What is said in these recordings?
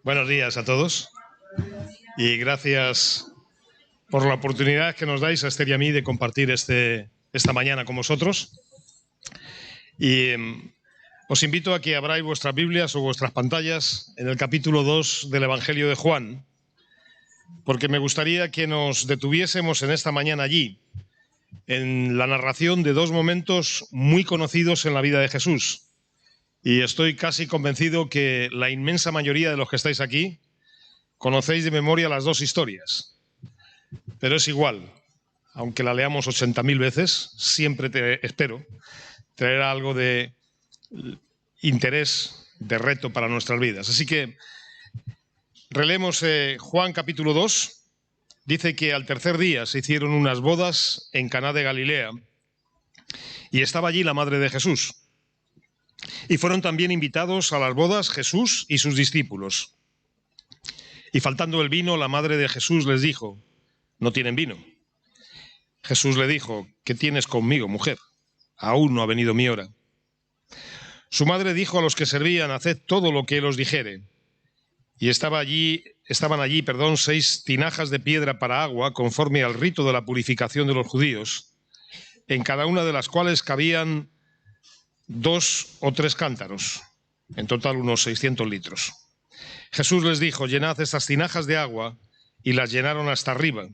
Buenos días a todos y gracias por la oportunidad que nos dais a Esther y a mí de compartir esta mañana con vosotros. Y os invito a que abráis vuestras Biblias o vuestras pantallas en el capítulo 2 del Evangelio de Juan, porque me gustaría que nos detuviésemos en esta mañana allí, en la narración de dos momentos muy conocidos en la vida de Jesús. Y estoy casi convencido que la inmensa mayoría de los que estáis aquí conocéis de memoria las dos historias. Pero es igual, aunque la leamos 80.000 veces, siempre espero traerá algo de interés, de reto para nuestras vidas. Así que releemos Juan capítulo 2. Dice que al tercer día se hicieron unas bodas en Caná de Galilea y estaba allí la madre de Jesús. Y fueron también invitados a las bodas Jesús y sus discípulos. Y faltando el vino, la madre de Jesús les dijo: no tienen vino. Jesús le dijo: ¿qué tienes conmigo, mujer? Aún no ha venido mi hora. Su madre dijo a los que servían: haced todo lo que él os dijere. Y estaban allí 6 tinajas de piedra para agua, conforme al rito de la purificación de los judíos, en cada una de las cuales cabían 2 o 3 cántaros, en total unos 600 litros. Jesús les dijo: llenad estas tinajas de agua, y las llenaron hasta arriba.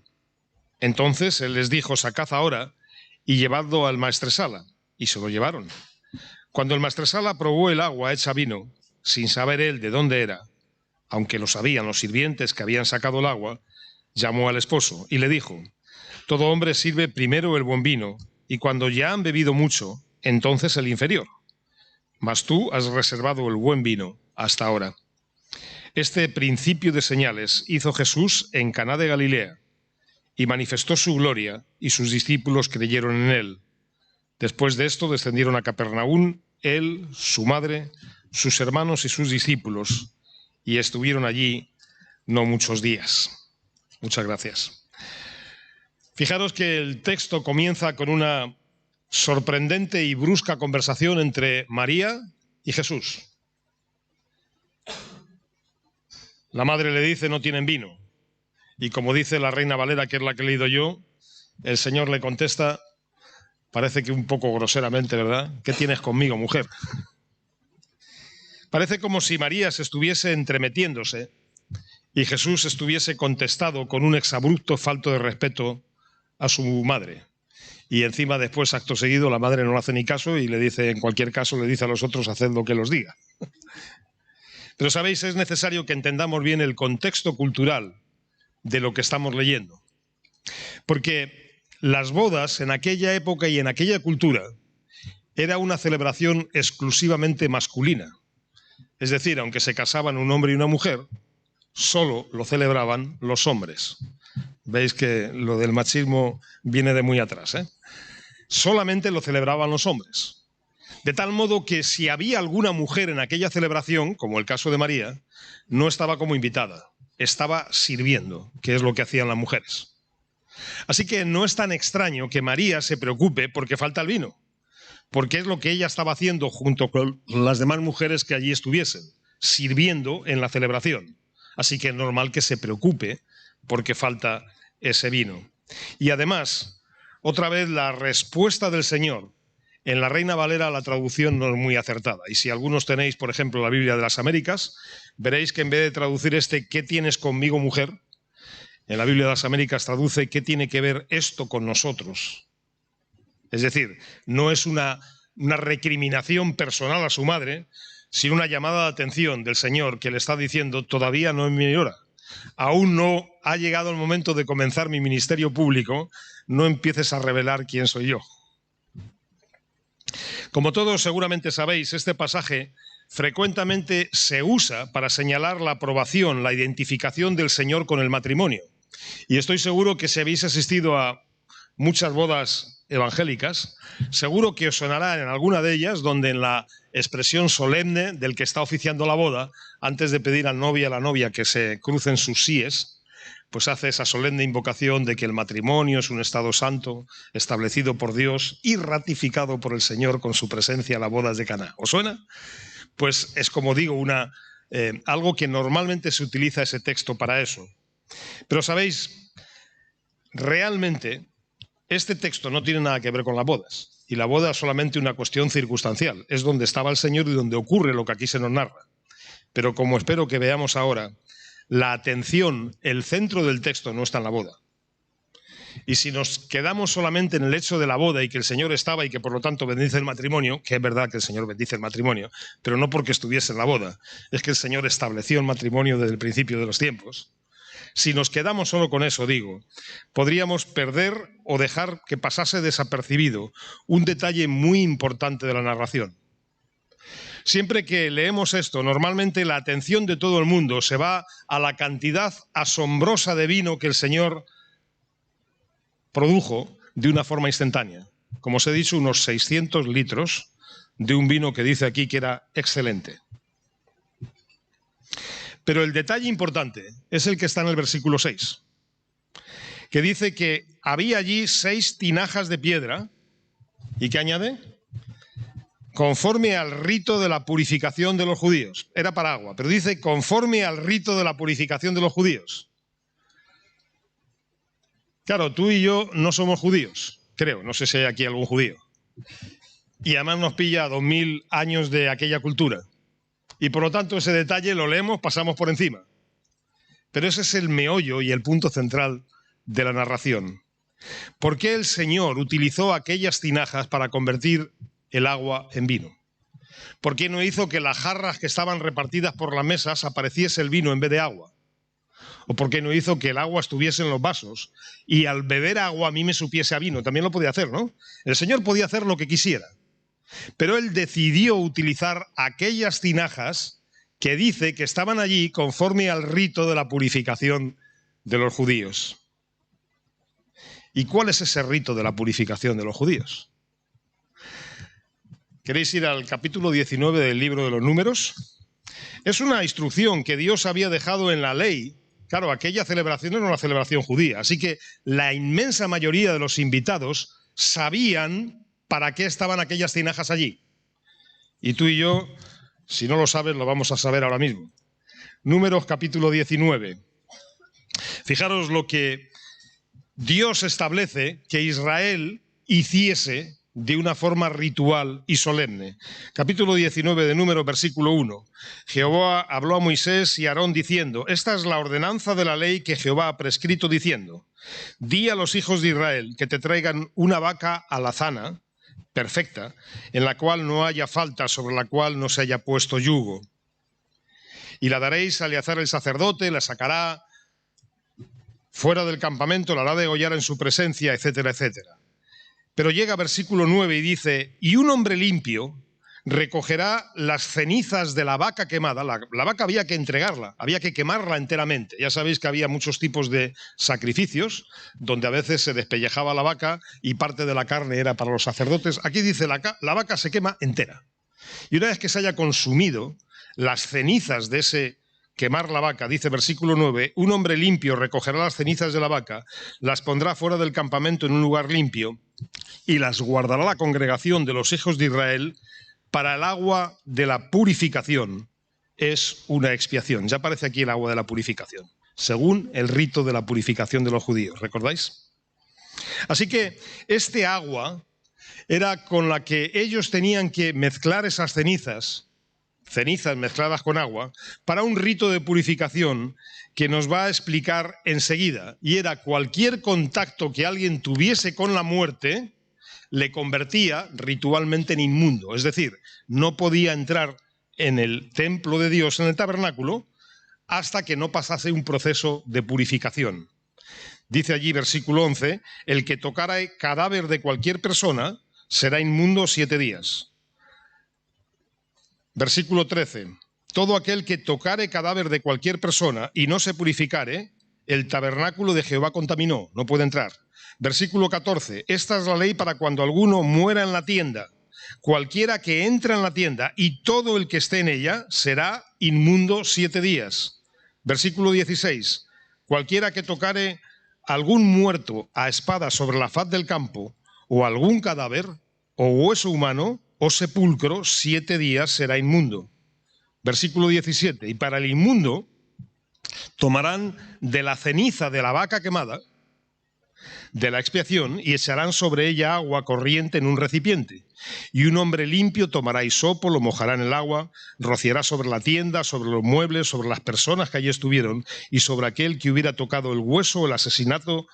Entonces él les dijo: sacad ahora y llevadlo al maestresala. Y se lo llevaron. Cuando el maestresala probó el agua hecha vino, sin saber él de dónde era, aunque lo sabían los sirvientes que habían sacado el agua, llamó al esposo y le dijo: todo hombre sirve primero el buen vino, y cuando ya han bebido mucho, entonces el inferior. Mas tú has reservado el buen vino hasta ahora. Este principio de señales hizo Jesús en Caná de Galilea, y manifestó su gloria, y sus discípulos creyeron en él. Después de esto descendieron a Capernaum, él, su madre, sus hermanos y sus discípulos, y estuvieron allí no muchos días. Muchas gracias. Fijaros que el texto comienza con una sorprendente y brusca conversación entre María y Jesús. La madre le dice: no tienen vino. Y como dice la Reina Valera, que es la que he leído yo, el Señor le contesta, parece que un poco groseramente, ¿verdad? ¿Qué tienes conmigo, mujer? Parece como si María se estuviese entremetiéndose y Jesús estuviese contestado con un exabrupto falto de respeto a su madre. Y encima después, acto seguido, la madre no le hace ni caso y le dice, en cualquier caso, le dice a los otros: haced lo que los diga. Pero sabéis, es necesario que entendamos bien el contexto cultural de lo que estamos leyendo. Porque las bodas en aquella época y en aquella cultura era una celebración exclusivamente masculina. Es decir, aunque se casaban un hombre y una mujer, solo lo celebraban los hombres. Veis que lo del machismo viene de muy atrás, ¿eh? Solamente lo celebraban los hombres. De tal modo que si había alguna mujer en aquella celebración, como el caso de María, no estaba como invitada, estaba sirviendo, que es lo que hacían las mujeres. Así que no es tan extraño que María se preocupe porque falta el vino, porque es lo que ella estaba haciendo junto con las demás mujeres que allí estuviesen, sirviendo en la celebración. Así que es normal que se preocupe porque falta ese vino. Y además, otra vez la respuesta del Señor en la Reina Valera, la traducción no es muy acertada. Y si algunos tenéis, por ejemplo, la Biblia de las Américas, veréis que en vez de traducir ¿qué tienes conmigo, mujer?, en la Biblia de las Américas traduce: ¿qué tiene que ver esto con nosotros? Es decir, no es una recriminación personal a su madre, sino una llamada de atención del Señor que le está diciendo: todavía no es mi hora. Aún no ha llegado el momento de comenzar mi ministerio público, no empieces a revelar quién soy yo. Como todos seguramente sabéis, este pasaje frecuentemente se usa para señalar la aprobación, la identificación del Señor con el matrimonio. Y estoy seguro que si habéis asistido a muchas bodas evangélicas, seguro que os sonará en alguna de ellas donde en la expresión solemne del que está oficiando la boda, antes de pedir al novio y a la novia que se crucen sus síes, pues hace esa solemne invocación de que el matrimonio es un estado santo, establecido por Dios y ratificado por el Señor con su presencia en las bodas de Caná. ¿Os suena? Pues es, como digo, una algo que normalmente se utiliza ese texto para eso. Pero sabéis, realmente este texto no tiene nada que ver con las bodas. Y la boda es solamente una cuestión circunstancial. Es donde estaba el Señor y donde ocurre lo que aquí se nos narra. Pero como espero que veamos ahora, la atención, el centro del texto no está en la boda. Y si nos quedamos solamente en el hecho de la boda y que el Señor estaba y que por lo tanto bendice el matrimonio, que es verdad que el Señor bendice el matrimonio, pero no porque estuviese en la boda, es que el Señor estableció el matrimonio desde el principio de los tiempos. Si nos quedamos solo con eso, digo, podríamos perder o dejar que pasase desapercibido un detalle muy importante de la narración. Siempre que leemos esto, normalmente la atención de todo el mundo se va a la cantidad asombrosa de vino que el Señor produjo de una forma instantánea. Como os he dicho, unos 600 litros de un vino que dice aquí que era excelente. Pero el detalle importante es el que está en el versículo 6, que dice que había allí 6 tinajas de piedra, ¿y qué añade? Conforme al rito de la purificación de los judíos. Era para agua, pero dice conforme al rito de la purificación de los judíos. Claro, tú y yo no somos judíos, creo, no sé si hay aquí algún judío. Y además nos pilla 2000 años de aquella cultura. Y por lo tanto ese detalle lo leemos, pasamos por encima. Pero ese es el meollo y el punto central de la narración. ¿Por qué el Señor utilizó aquellas tinajas para convertir el agua en vino? ¿Por qué no hizo que las jarras que estaban repartidas por las mesas apareciese el vino en vez de agua? ¿O por qué no hizo que el agua estuviese en los vasos y al beber agua a mí me supiese a vino? También lo podía hacer, ¿no? El Señor podía hacer lo que quisiera. Pero Él decidió utilizar aquellas tinajas que dice que estaban allí conforme al rito de la purificación de los judíos. ¿Y cuál es ese rito de la purificación de los judíos? ¿Queréis ir al capítulo 19 del libro de los Números? Es una instrucción que Dios había dejado en la ley. Claro, aquella celebración era una celebración judía, así que la inmensa mayoría de los invitados sabían para qué estaban aquellas tinajas allí. Y tú y yo, si no lo sabes, lo vamos a saber ahora mismo. Números capítulo 19. Fijaros lo que Dios establece que Israel hiciese de una forma ritual y solemne. Capítulo 19 de Números, versículo 1. Jehová habló a Moisés y a Aarón diciendo: esta es la ordenanza de la ley que Jehová ha prescrito diciendo: di a los hijos de Israel que te traigan una vaca alazana, perfecta, en la cual no haya falta, sobre la cual no se haya puesto yugo. Y la daréis a Eleazar el sacerdote, la sacará fuera del campamento, la hará degollar en su presencia, etcétera, etcétera. Pero llega versículo 9 y dice: y un hombre limpio recogerá las cenizas de la vaca quemada. La vaca había que entregarla, había que quemarla enteramente. Ya sabéis que había muchos tipos de sacrificios donde a veces se despellejaba la vaca y parte de la carne era para los sacerdotes. Aquí dice la vaca se quema entera. Y una vez que se haya consumido las cenizas de ese quemar la vaca, dice versículo 9, un hombre limpio recogerá las cenizas de la vaca, las pondrá fuera del campamento en un lugar limpio y las guardará la congregación de los hijos de Israel para el agua de la purificación. Es una expiación. Ya aparece aquí el agua de la purificación, según el rito de la purificación de los judíos, ¿recordáis? Así que este agua era con la que ellos tenían que mezclar esas cenizas mezcladas con agua, para un rito de purificación que nos va a explicar enseguida. Y era cualquier contacto que alguien tuviese con la muerte, le convertía ritualmente en inmundo. Es decir, no podía entrar en el templo de Dios, en el tabernáculo, hasta que no pasase un proceso de purificación. Dice allí, versículo 11, el que tocara cadáver de cualquier persona será inmundo 7 días. Versículo 13. Todo aquel que tocare cadáver de cualquier persona y no se purificare, el tabernáculo de Jehová contaminó, no puede entrar. Versículo 14. Esta es la ley para cuando alguno muera en la tienda. Cualquiera que entra en la tienda y todo el que esté en ella será inmundo 7 días. Versículo 16. Cualquiera que tocare algún muerto a espada sobre la faz del campo, o algún cadáver, o hueso humano, o sepulcro, 7 días será inmundo. Versículo 17, y para el inmundo tomarán de la ceniza de la vaca quemada, de la expiación, y echarán sobre ella agua corriente en un recipiente. Y un hombre limpio tomará hisopo, lo mojará en el agua, rociará sobre la tienda, sobre los muebles, sobre las personas que allí estuvieron, y sobre aquel que hubiera tocado el hueso, el asesinado,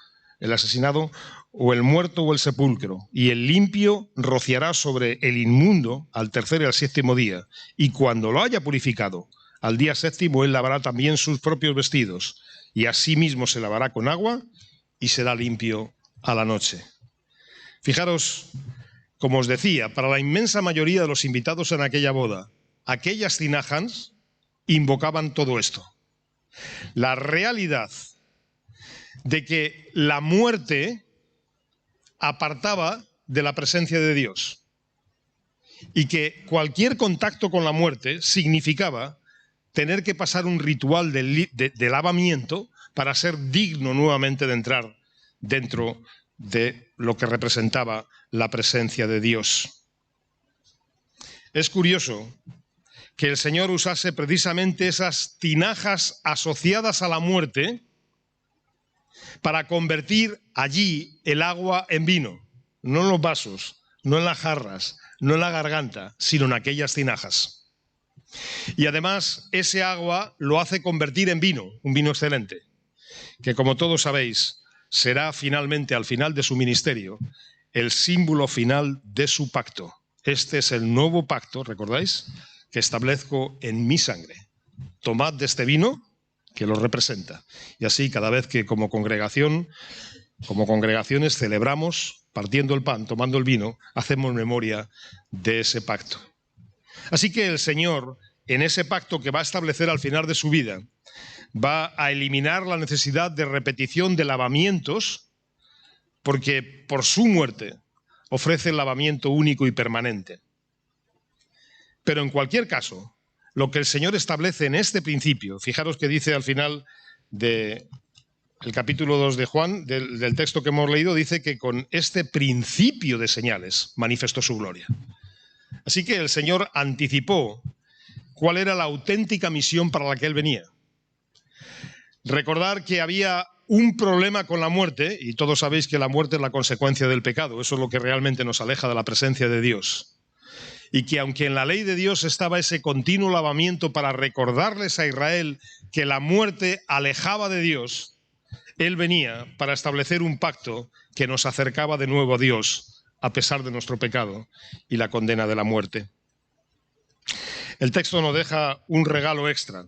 o el muerto o el sepulcro. Y el limpio rociará sobre el inmundo al tercer y al séptimo día. Y cuando lo haya purificado, al día séptimo él lavará también sus propios vestidos, y asimismo se lavará con agua, y será limpio a la noche. Fijaros, como os decía, para la inmensa mayoría de los invitados en aquella boda, aquellas tinajas invocaban todo esto. La realidad de que la muerte apartaba de la presencia de Dios y que cualquier contacto con la muerte significaba tener que pasar un ritual de lavamiento para ser digno nuevamente de entrar dentro de lo que representaba la presencia de Dios. Es curioso que el Señor usase precisamente esas tinajas asociadas a la muerte para convertir allí el agua en vino, no en los vasos, no en las jarras, no en la garganta, sino en aquellas tinajas. Y además ese agua lo hace convertir en vino, un vino excelente, que como todos sabéis será finalmente, al final de su ministerio, el símbolo final de su pacto. Este es el nuevo pacto, ¿recordáis?, que establezco en mi sangre. Tomad de este vino que lo representa. Y así cada vez que como congregaciones celebramos, partiendo el pan, tomando el vino, hacemos memoria de ese pacto. Así que el Señor, en ese pacto que va a establecer al final de su vida, va a eliminar la necesidad de repetición de lavamientos, porque por su muerte ofrece el lavamiento único y permanente. Pero en cualquier caso, lo que el Señor establece en este principio, fijaros que dice al final del capítulo 2 de Juan, del texto que hemos leído, dice que con este principio de señales manifestó su gloria. Así que el Señor anticipó cuál era la auténtica misión para la que Él venía. Recordar que había un problema con la muerte, y todos sabéis que la muerte es la consecuencia del pecado, eso es lo que realmente nos aleja de la presencia de Dios. Y que aunque en la ley de Dios estaba ese continuo lavamiento para recordarles a Israel que la muerte alejaba de Dios, Él venía para establecer un pacto que nos acercaba de nuevo a Dios, a pesar de nuestro pecado y la condena de la muerte. El texto nos deja un regalo extra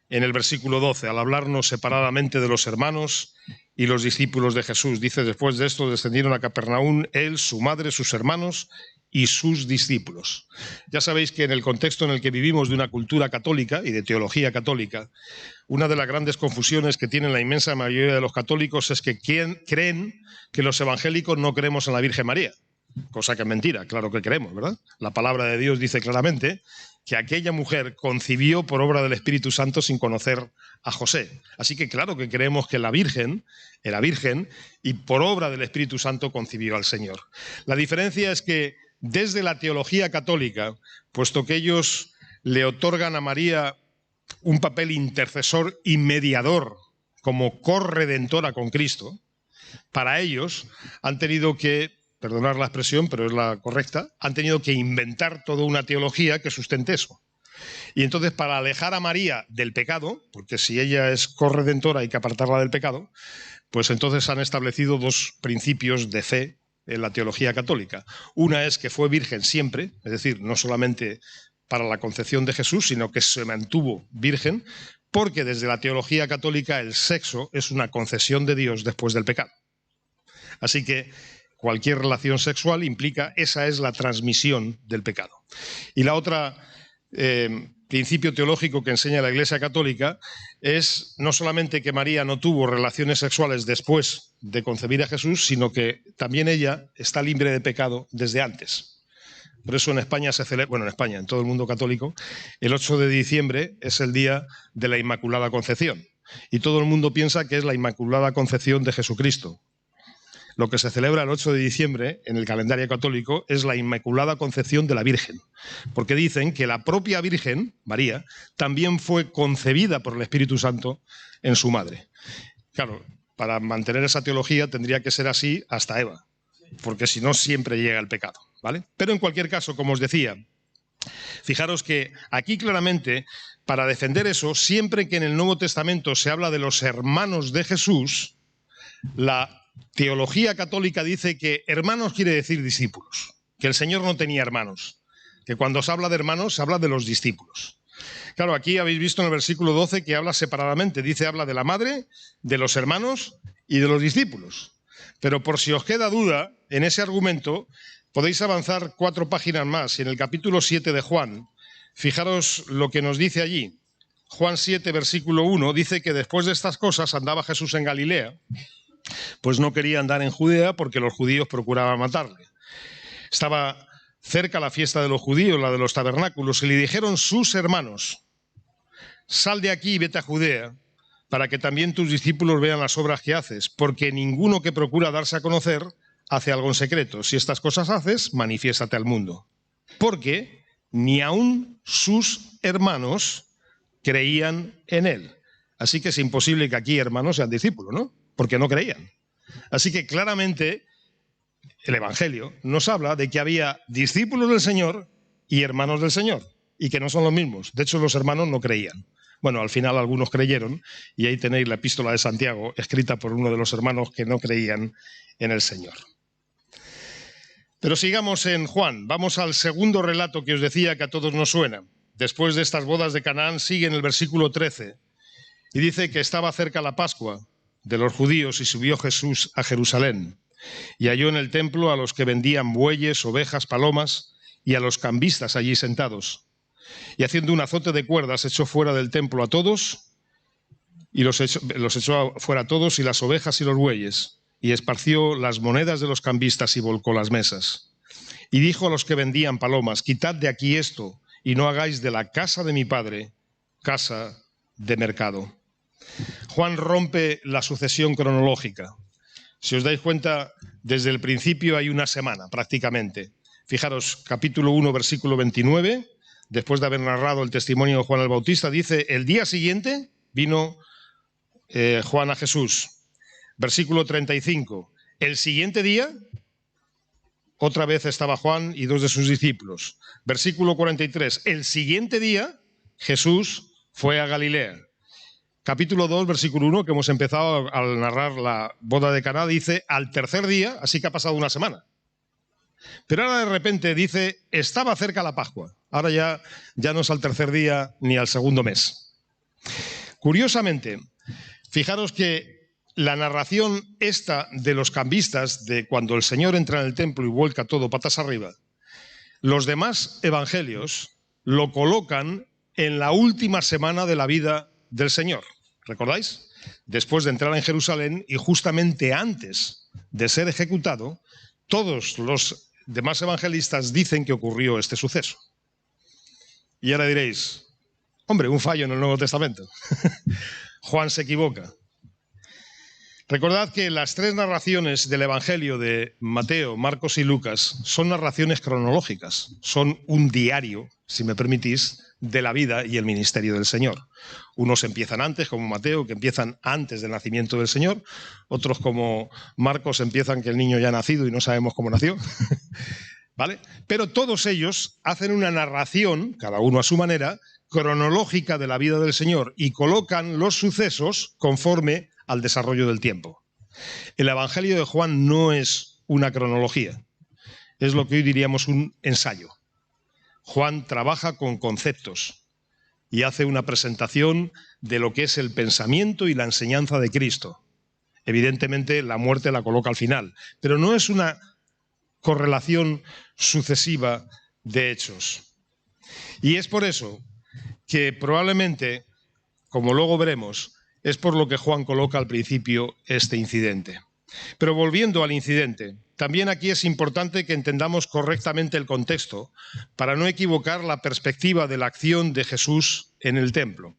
en el versículo 12, al hablarnos separadamente de los hermanos y los discípulos de Jesús. Dice, después de esto descendieron a Capernaum, él, su madre, sus hermanos y sus discípulos. Ya sabéis que en el contexto en el que vivimos de una cultura católica y de teología católica, una de las grandes confusiones que tienen la inmensa mayoría de los católicos es que creen que los evangélicos no creemos en la Virgen María. Cosa que es mentira, claro que creemos, ¿verdad? La palabra de Dios dice claramente que aquella mujer concibió por obra del Espíritu Santo sin conocer a José. Así que claro que creemos que la Virgen era virgen y por obra del Espíritu Santo concibió al Señor. La diferencia es que desde la teología católica, puesto que ellos le otorgan a María un papel intercesor y mediador como corredentora con Cristo, para ellos han tenido que, perdonar la expresión, pero es la correcta, han tenido que inventar toda una teología que sustente eso. Y entonces, para alejar a María del pecado, porque si ella es corredentora hay que apartarla del pecado, pues entonces han establecido dos principios de fe en la teología católica. Una es que fue virgen siempre, es decir, no solamente para la concepción de Jesús, sino que se mantuvo virgen, porque desde la teología católica el sexo es una concesión de Dios después del pecado. Así que cualquier relación sexual implica, esa es la transmisión del pecado. Y la otra principio teológico que enseña la Iglesia Católica es no solamente que María no tuvo relaciones sexuales después de concebir a Jesús, sino que también ella está libre de pecado desde antes. Por eso en España se celebra, bueno, en España, en todo el mundo católico, el 8 de diciembre es el día de la Inmaculada Concepción. Y todo el mundo piensa que es la Inmaculada Concepción de Jesucristo. lo que se celebra el 8 de diciembre en el calendario católico es la Inmaculada Concepción de la Virgen, porque dicen que la propia Virgen, María, también fue concebida por el Espíritu Santo en su madre. Claro, para mantener esa teología tendría que ser así hasta Eva, porque si no siempre llega el pecado, ¿vale? Pero en cualquier caso, como os decía, fijaros que aquí claramente, para defender eso, siempre que en el Nuevo Testamento se habla de los hermanos de Jesús, la teología católica dice que hermanos quiere decir discípulos, que el Señor no tenía hermanos, que cuando se habla de hermanos se habla de los discípulos. Claro, aquí habéis visto en el versículo 12 que habla separadamente, habla de la madre, de los hermanos y de los discípulos. Pero por si os queda duda, en ese argumento podéis avanzar 4 páginas más y en el capítulo 7 de Juan, fijaros lo que nos dice allí. Juan 7, versículo 1, dice que después de estas cosas andaba Jesús en Galilea, pues no quería andar en Judea porque los judíos procuraban matarle. Estaba cerca la fiesta de los judíos, la de los tabernáculos, y le dijeron sus hermanos: sal de aquí y vete a Judea, para que también tus discípulos vean las obras que haces, porque ninguno que procura darse a conocer hace algo en secreto. Si estas cosas haces, manifiéstate al mundo. Porque ni aun sus hermanos creían en él. Así que es imposible que aquí hermanos sean discípulos, ¿no? Porque no creían. Así que claramente el Evangelio nos habla de que había discípulos del Señor y hermanos del Señor, y que no son los mismos. De hecho, los hermanos no creían. Bueno, al final algunos creyeron, y ahí tenéis la epístola de Santiago, escrita por uno de los hermanos que no creían en el Señor. Pero sigamos en Juan. Vamos al segundo relato que os decía que a todos nos suena. Después de estas bodas de Canaán, sigue en el versículo 13, y dice que estaba cerca la Pascua de los judíos y subió Jesús a Jerusalén. Y halló en el templo a los que vendían bueyes, ovejas, palomas, y a los cambistas allí sentados. Y haciendo un azote de cuerdas echó fuera del templo a todos, y los echó fuera a todos, y las ovejas y los bueyes, y esparció las monedas de los cambistas y volcó las mesas. Y dijo a los que vendían palomas: quitad de aquí esto, y no hagáis de la casa de mi padre casa de mercado. Juan rompe la sucesión cronológica. Si os dais cuenta, desde el principio hay una semana prácticamente. Fijaros, capítulo 1, versículo 29, después de haber narrado el testimonio de Juan el Bautista, dice: el día siguiente vino Juan a Jesús. Versículo 35, el siguiente día otra vez estaba Juan y 2 de sus discípulos. Versículo 43, el siguiente día Jesús fue a Galilea. Capítulo 2, versículo 1, que hemos empezado al narrar la boda de Caná, dice al tercer día, así que ha pasado una semana. Pero ahora de repente dice, estaba cerca la Pascua. Ahora ya no es al tercer día ni al segundo mes. Curiosamente, fijaros que la narración esta de los cambistas, de cuando el Señor entra en el templo y vuelca todo patas arriba, los demás evangelios lo colocan en la última semana de la vida del Señor. ¿Recordáis? Después de entrar en Jerusalén y justamente antes de ser ejecutado, todos los demás evangelistas dicen que ocurrió este suceso. Y ahora diréis, hombre, un fallo en el Nuevo Testamento. Juan se equivoca. Recordad que las 3 narraciones del Evangelio de Mateo, Marcos y Lucas son narraciones cronológicas, son un diario, si me permitís, de la vida y el ministerio del Señor. Unos empiezan antes, como Mateo, que empiezan antes del nacimiento del Señor, otros como Marcos empiezan que el niño ya ha nacido y no sabemos cómo nació, ¿vale? Pero todos ellos hacen una narración, cada uno a su manera, cronológica de la vida del Señor y colocan los sucesos conforme al desarrollo del tiempo. El Evangelio de Juan no es una cronología, es lo que hoy diríamos un ensayo. Juan trabaja con conceptos y hace una presentación de lo que es el pensamiento y la enseñanza de Cristo. Evidentemente la muerte la coloca al final, pero no es una correlación sucesiva de hechos. Y es por eso que probablemente, como luego veremos, es por lo que Juan coloca al principio este incidente. Pero volviendo al incidente, también aquí es importante que entendamos correctamente el contexto para no equivocar la perspectiva de la acción de Jesús en el templo.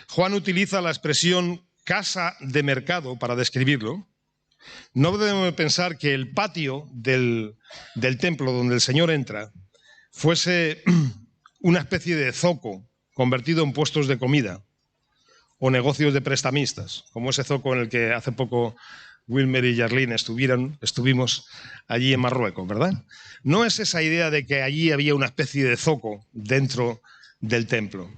Juan utiliza la expresión casa de mercado para describirlo, No debemos pensar que el patio del templo donde el Señor entra fuese una especie de zoco convertido en puestos de comida o negocios de prestamistas, como ese zoco en el que hace poco Wilmer y Jarlene estuvimos allí en Marruecos, ¿verdad? No es esa idea de que allí había una especie de zoco dentro del templo.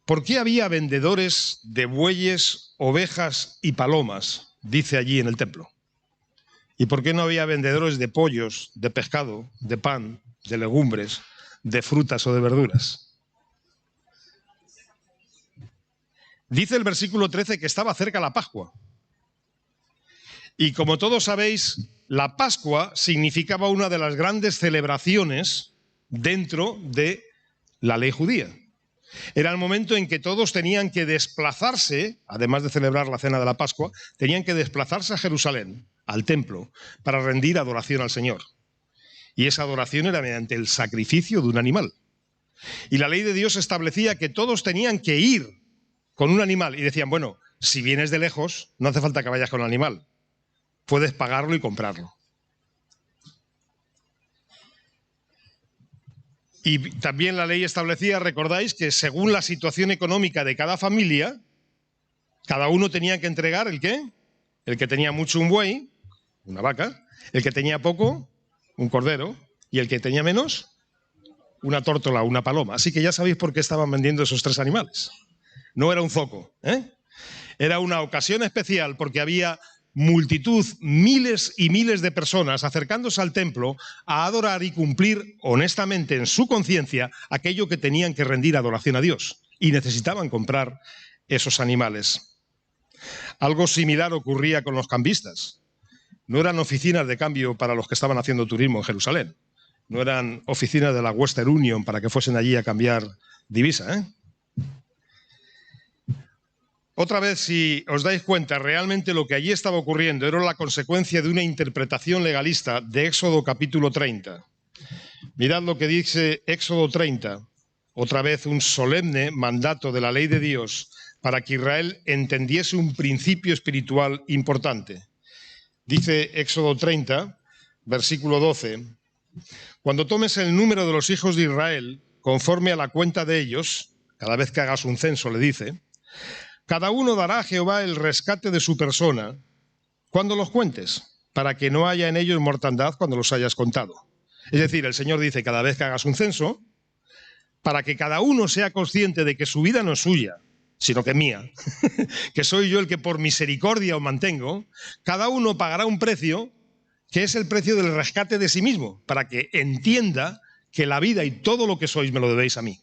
¿Por qué había vendedores de bueyes, ovejas y palomas? Dice allí en el templo. ¿Y por qué no había vendedores de pollos, de pescado, de pan, de legumbres, de frutas o de verduras? Dice el versículo 13 que estaba cerca la Pascua. Y como todos sabéis, la Pascua significaba una de las grandes celebraciones dentro de la ley judía. Era el momento en que todos tenían que desplazarse, además de celebrar la cena de la Pascua, tenían que desplazarse a Jerusalén, al templo, para rendir adoración al Señor. Y esa adoración era mediante el sacrificio de un animal. Y la ley de Dios establecía que todos tenían que ir con un animal. Y decían, bueno, si vienes de lejos, no hace falta que vayas con el animal. Puedes pagarlo y comprarlo. Y también la ley establecía, recordáis, que según la situación económica de cada familia, cada uno tenía que entregar ¿el qué? El que tenía mucho un buey, una vaca, el que tenía poco, un cordero, y el que tenía menos, una tórtola, una paloma. Así que ya sabéis por qué estaban vendiendo esos tres animales. No era un zoco, ¿eh? Era una ocasión especial porque había multitud, miles y miles de personas acercándose al templo a adorar y cumplir honestamente en su conciencia aquello que tenían que rendir adoración a Dios. Y necesitaban comprar esos animales. Algo similar ocurría con los cambistas. No eran oficinas de cambio para los que estaban haciendo turismo en Jerusalén. No eran oficinas de la Western Union para que fuesen allí a cambiar divisa, ¿eh? Otra vez, si os dais cuenta, realmente lo que allí estaba ocurriendo era la consecuencia de una interpretación legalista de Éxodo capítulo 30. Mirad lo que dice Éxodo 30, otra vez un solemne mandato de la ley de Dios para que Israel entendiese un principio espiritual importante. Dice Éxodo 30, versículo 12, cuando tomes el número de los hijos de Israel, conforme a la cuenta de ellos, cada vez que hagas un censo le dice, cada uno dará a Jehová el rescate de su persona cuando los cuentes, para que no haya en ellos mortandad cuando los hayas contado. Es decir, el Señor dice, cada vez que hagas un censo, para que cada uno sea consciente de que su vida no es suya, sino que es mía, que soy yo el que por misericordia os mantengo, cada uno pagará un precio que es el precio del rescate de sí mismo, para que entienda que la vida y todo lo que sois me lo debéis a mí.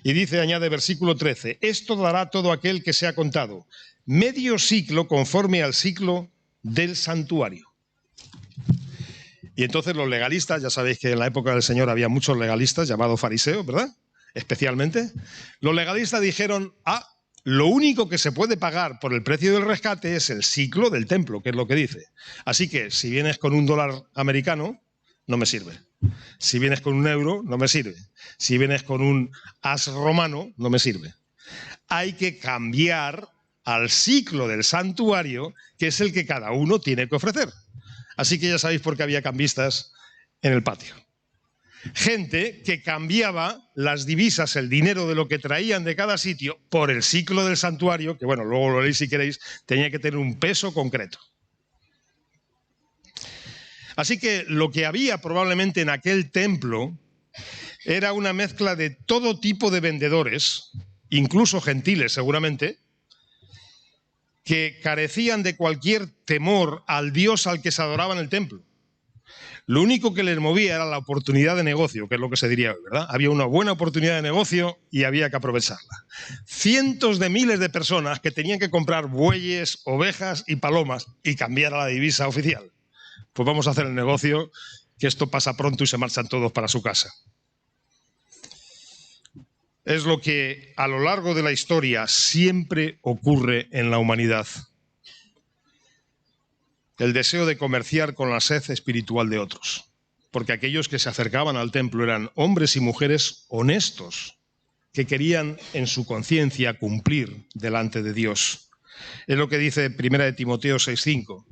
Y dice, añade versículo 13, esto dará todo aquel que sea contado, medio ciclo conforme al ciclo del santuario. Y entonces los legalistas, ya sabéis que en la época del Señor había muchos legalistas llamados fariseos, ¿verdad? Especialmente. Los legalistas dijeron, lo único que se puede pagar por el precio del rescate es el ciclo del templo, que es lo que dice. Así que si vienes con $1 americano, no me sirve. Si vienes con €1, no me sirve. Si vienes con un as romano, no me sirve. Hay que cambiar al ciclo del santuario, que es el que cada uno tiene que ofrecer. Así que ya sabéis por qué había cambistas en el patio. Gente que cambiaba las divisas, el dinero de lo que traían de cada sitio, por el ciclo del santuario, que bueno, luego lo leéis si queréis, tenía que tener un peso concreto. Así que lo que había probablemente en aquel templo era una mezcla de todo tipo de vendedores, incluso gentiles seguramente, que carecían de cualquier temor al Dios al que se adoraba en el templo. Lo único que les movía era la oportunidad de negocio, que es lo que se diría hoy, ¿verdad? Había una buena oportunidad de negocio y había que aprovecharla. Cientos de miles de personas que tenían que comprar bueyes, ovejas y palomas y cambiar a la divisa oficial. Pues vamos a hacer el negocio, que esto pasa pronto y se marchan todos para su casa. Es lo que a lo largo de la historia siempre ocurre en la humanidad. El deseo de comerciar con la sed espiritual de otros. Porque aquellos que se acercaban al templo eran hombres y mujeres honestos, que querían en su conciencia cumplir delante de Dios. Es lo que dice 1 Timoteo 6:5,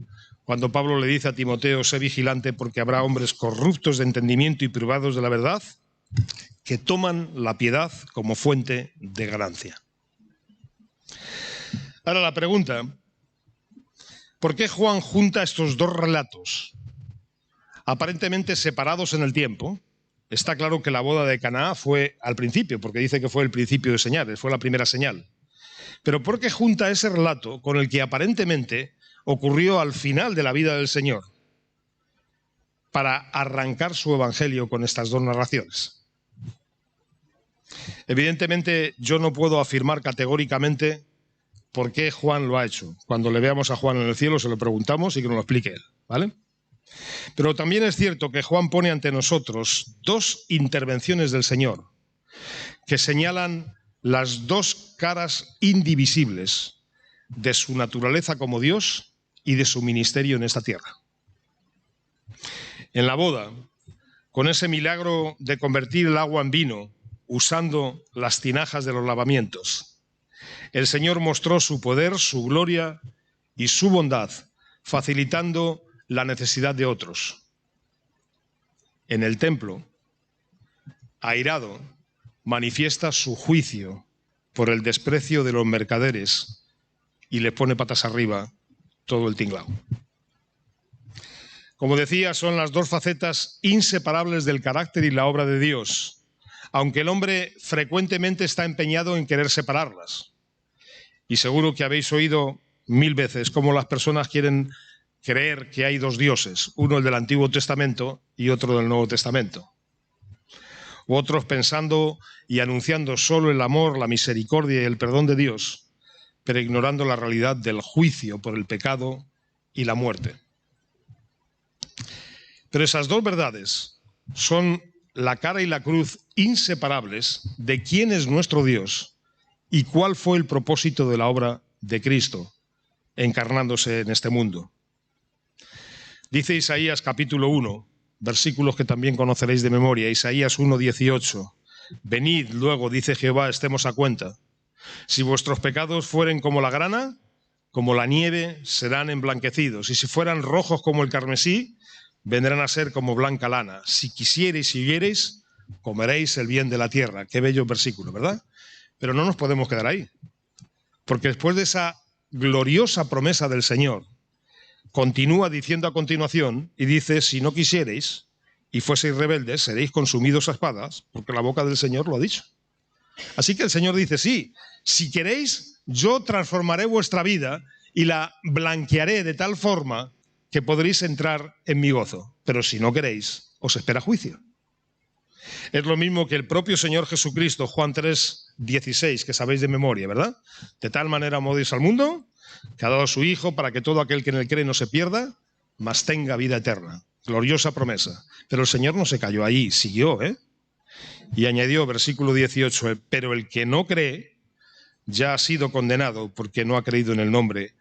cuando Pablo le dice a Timoteo: sé vigilante porque habrá hombres corruptos de entendimiento y privados de la verdad, que toman la piedad como fuente de ganancia. Ahora la pregunta: ¿por qué Juan junta estos dos relatos, aparentemente separados en el tiempo? Está claro que la boda de Caná fue al principio, porque dice que fue el principio de señales, fue la primera señal. Pero ¿por qué junta ese relato con el que aparentemente ocurrió al final de la vida del Señor, para arrancar su evangelio con estas dos narraciones? Evidentemente, yo no puedo afirmar categóricamente por qué Juan lo ha hecho. Cuando le veamos a Juan en el cielo se lo preguntamos y que nos lo explique él, ¿vale? Pero también es cierto que Juan pone ante nosotros dos intervenciones del Señor que señalan las dos caras indivisibles de su naturaleza como Dios y de su ministerio en esta tierra. En la boda, con ese milagro de convertir el agua en vino usando las tinajas de los lavamientos, el Señor mostró su poder, su gloria y su bondad, facilitando la necesidad de otros. En el templo, airado, manifiesta su juicio por el desprecio de los mercaderes y le pone patas arriba todo el tinglao. Como decía, son las dos facetas inseparables del carácter y la obra de Dios, aunque el hombre frecuentemente está empeñado en querer separarlas. Y seguro que habéis oído 1000 veces cómo las personas quieren creer que hay dos dioses, uno el del Antiguo Testamento y otro del Nuevo Testamento. U otros pensando y anunciando solo el amor, la misericordia y el perdón de Dios, pero ignorando la realidad del juicio por el pecado y la muerte. Pero esas dos verdades son la cara y la cruz inseparables de quién es nuestro Dios y cuál fue el propósito de la obra de Cristo encarnándose en este mundo. Dice Isaías capítulo 1, versículos que también conoceréis de memoria, Isaías 1:18. Venid luego, dice Jehová, estemos a cuenta. Si vuestros pecados fueren como la grana, como la nieve, serán emblanquecidos. Y si fueran rojos como el carmesí, vendrán a ser como blanca lana. Si quisiereis y viereis, comeréis el bien de la tierra. Qué bello versículo, ¿verdad? Pero no nos podemos quedar ahí, porque después de esa gloriosa promesa del Señor, continúa diciendo a continuación, y dice: si no quisiereis y fueseis rebeldes, seréis consumidos a espadas, porque la boca del Señor lo ha dicho. Así que el Señor dice: sí, si queréis, yo transformaré vuestra vida y la blanquearé de tal forma que podréis entrar en mi gozo. Pero si no queréis, os espera juicio. Es lo mismo que el propio Señor Jesucristo, Juan 3:16, que sabéis de memoria, ¿verdad? De tal manera amó Dios al mundo, que ha dado a su Hijo para que todo aquel que en él cree no se pierda, mas tenga vida eterna. Gloriosa promesa. Pero el Señor no se cayó ahí, siguió, Y añadió, versículo 18, pero el que no cree ya ha sido condenado porque no ha creído en el nombre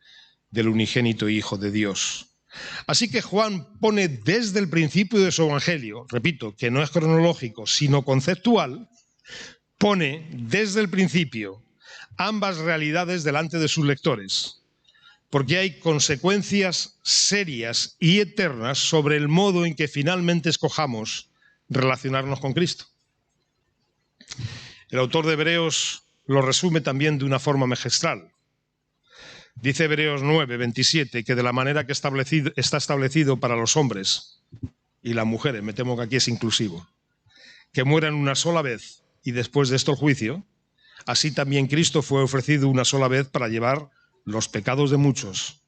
del unigénito Hijo de Dios. Así que Juan pone desde el principio de su evangelio, repito, que no es cronológico, sino conceptual, pone desde el principio ambas realidades delante de sus lectores, porque hay consecuencias serias y eternas sobre el modo en que finalmente escojamos relacionarnos con Cristo. El autor de Hebreos lo resume también de una forma magistral. Dice Hebreos 9:27 que de la manera que está establecido para los hombres y las mujeres, me temo que aquí es inclusivo, que mueran una sola vez y después de esto el juicio, así también Cristo fue ofrecido una sola vez para llevar los pecados de muchos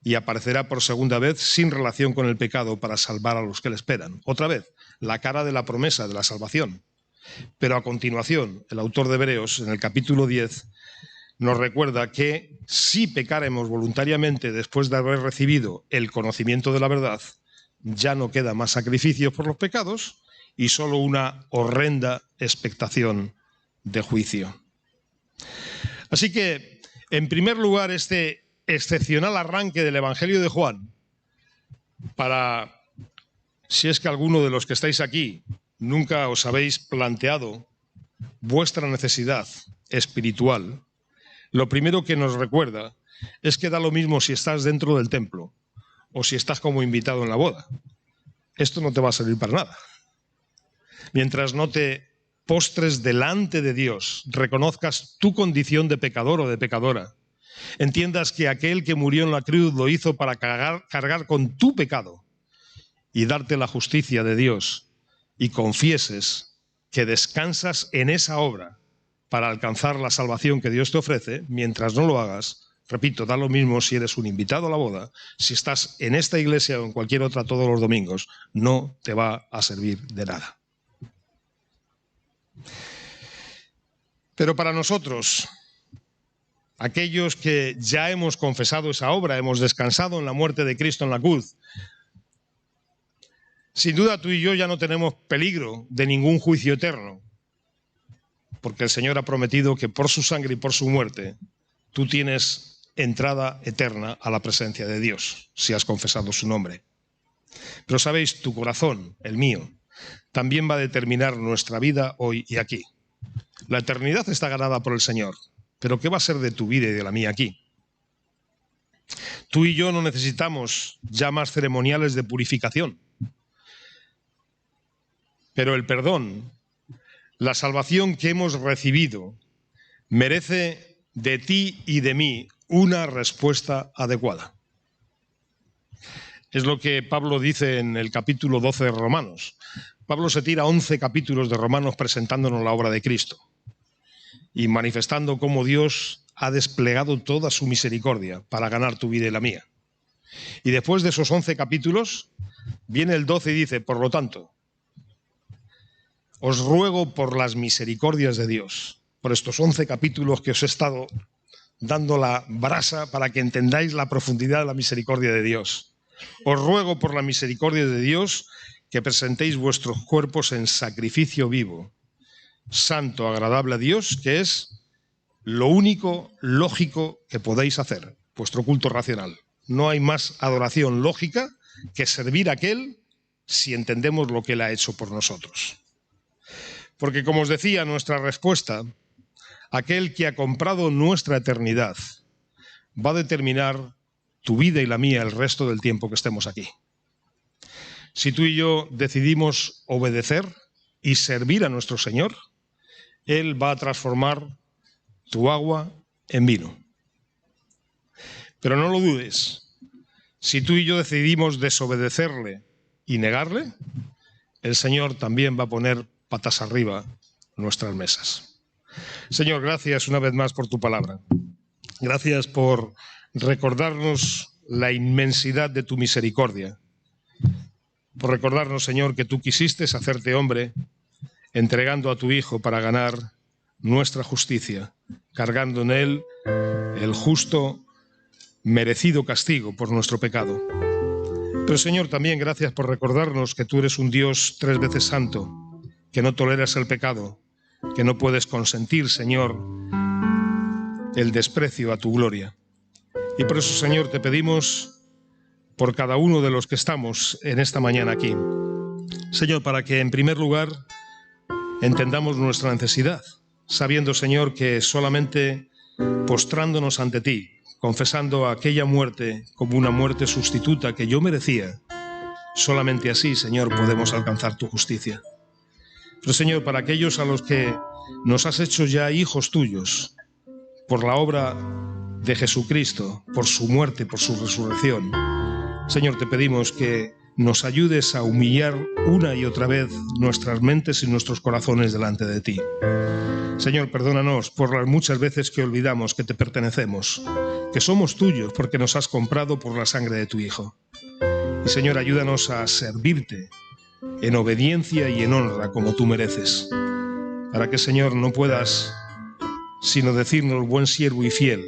y aparecerá por segunda vez sin relación con el pecado para salvar a los que le esperan. Otra vez, la cara de la promesa de la salvación. Pero a continuación, el autor de Hebreos, en el capítulo 10, nos recuerda que si pecáremos voluntariamente después de haber recibido el conocimiento de la verdad, ya no queda más sacrificio por los pecados y solo una horrenda expectación de juicio. Así que, en primer lugar, este excepcional arranque del Evangelio de Juan, para, si es que alguno de los que estáis aquí nunca os habéis planteado vuestra necesidad espiritual, lo primero que nos recuerda es que da lo mismo si estás dentro del templo o si estás como invitado en la boda. Esto no te va a servir para nada. Mientras no te postres delante de Dios, reconozcas tu condición de pecador o de pecadora, entiendas que aquel que murió en la cruz lo hizo para cargar con tu pecado y darte la justicia de Dios, y confieses que descansas en esa obra para alcanzar la salvación que Dios te ofrece, mientras no lo hagas, repito, da lo mismo si eres un invitado a la boda, si estás en esta iglesia o en cualquier otra todos los domingos, no te va a servir de nada. Pero para nosotros, aquellos que ya hemos confesado esa obra, hemos descansado en la muerte de Cristo en la cruz, sin duda tú y yo ya no tenemos peligro de ningún juicio eterno, porque el Señor ha prometido que por su sangre y por su muerte tú tienes entrada eterna a la presencia de Dios, si has confesado su nombre. Pero sabéis, tu corazón, el mío, también va a determinar nuestra vida hoy y aquí. La eternidad está ganada por el Señor, pero ¿qué va a ser de tu vida y de la mía aquí? Tú y yo no necesitamos ya más ceremoniales de purificación, pero el perdón, la salvación que hemos recibido, merece de ti y de mí una respuesta adecuada. Es lo que Pablo dice en el capítulo 12 de Romanos. Pablo se tira 11 capítulos de Romanos presentándonos la obra de Cristo y manifestando cómo Dios ha desplegado toda su misericordia para ganar tu vida y la mía. Y después de esos 11 capítulos, viene el 12 y dice, por lo tanto, os ruego por las misericordias de Dios, por estos 11 capítulos que os he estado dando la brasa para que entendáis la profundidad de la misericordia de Dios. Os ruego por la misericordia de Dios que presentéis vuestros cuerpos en sacrificio vivo, santo, agradable a Dios, que es lo único lógico que podéis hacer, vuestro culto racional. No hay más adoración lógica que servir a aquel si entendemos lo que Él ha hecho por nosotros. Porque, como os decía, nuestra respuesta, aquel que ha comprado nuestra eternidad, va a determinar tu vida y la mía el resto del tiempo que estemos aquí. Si tú y yo decidimos obedecer y servir a nuestro Señor, Él va a transformar tu agua en vino. Pero no lo dudes, si tú y yo decidimos desobedecerle y negarle, el Señor también va a poner patas arriba nuestras mesas. Señor, gracias una vez más por tu palabra. Gracias por recordarnos la inmensidad de tu misericordia. Por recordarnos, Señor, que tú quisiste hacerte hombre entregando a tu Hijo para ganar nuestra justicia, cargando en Él el justo, merecido castigo por nuestro pecado. Pero, Señor, también gracias por recordarnos que tú eres un Dios 3 veces santo, que no toleras el pecado, que no puedes consentir, Señor, el desprecio a tu gloria. Y por eso, Señor, te pedimos por cada uno de los que estamos en esta mañana aquí, Señor, para que en primer lugar entendamos nuestra necesidad, sabiendo, Señor, que solamente postrándonos ante ti, confesando aquella muerte como una muerte sustituta que yo merecía, solamente así, Señor, podemos alcanzar tu justicia. Pero, Señor, para aquellos a los que nos has hecho ya hijos tuyos, por la obra de Jesucristo, por su muerte, por su resurrección, Señor, te pedimos que nos ayudes a humillar una y otra vez nuestras mentes y nuestros corazones delante de ti. Señor, perdónanos por las muchas veces que olvidamos que te pertenecemos, que somos tuyos porque nos has comprado por la sangre de tu Hijo. Y, Señor, ayúdanos a servirte en obediencia y en honra como tú mereces, para que, Señor, no puedas sino decirnos buen siervo y fiel,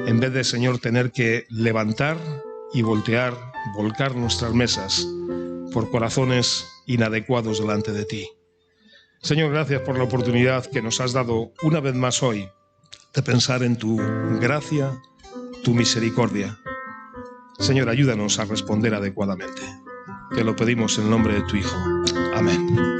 en vez de, Señor, tener que levantar y voltear, volcar nuestras mesas por corazones inadecuados delante de ti. Señor, gracias por la oportunidad que nos has dado una vez más hoy de pensar en tu gracia, tu misericordia. Señor, ayúdanos a responder adecuadamente. Te lo pedimos en el nombre de tu Hijo. Amén.